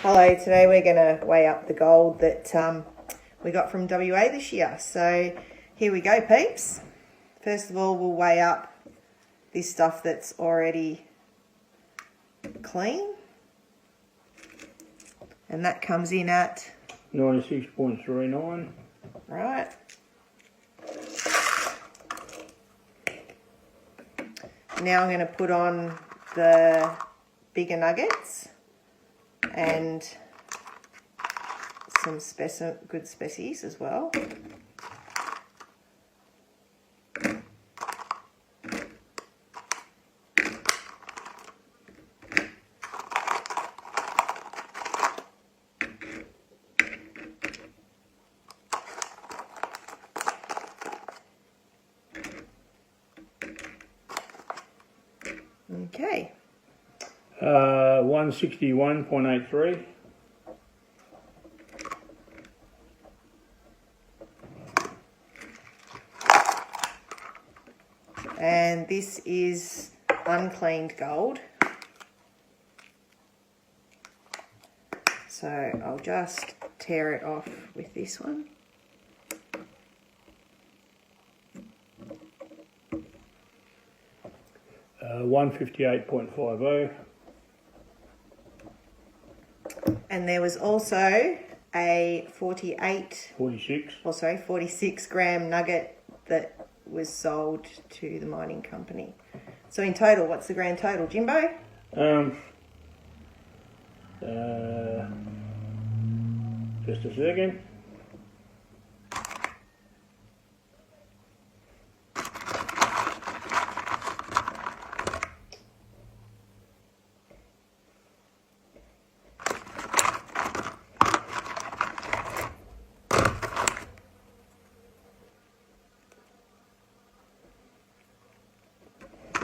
Hello, today we're going to weigh up the gold that we got from WA this year. So here we go, peeps. First of all, we'll weigh up this stuff that's already clean. And that comes in at 96.39. Right. Now I'm going to put on the bigger nuggets and some good species as well. Okay. 161.83. And this is uncleaned gold. So I'll just tear it off with this one. Uh, 158.50. And there was also a 46 gram nugget that was sold to the mining company. So in total, what's the grand total, Jimbo? Just a second.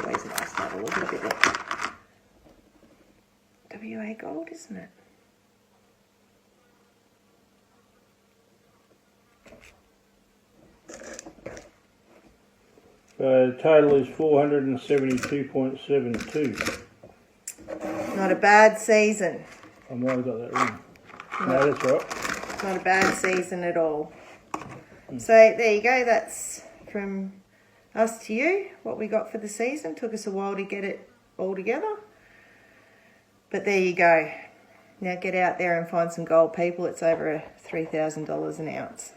Always nice to have a look at it. WA gold, isn't it? The total is 472.72. Not a bad season. I might have got that wrong. No, that's right. Not a bad season at all. So there you go. That's from us to you, what we got for the season. Took us a while to get it all together. But there you go. Now get out there and find some gold, people. It's over $3,000 an ounce.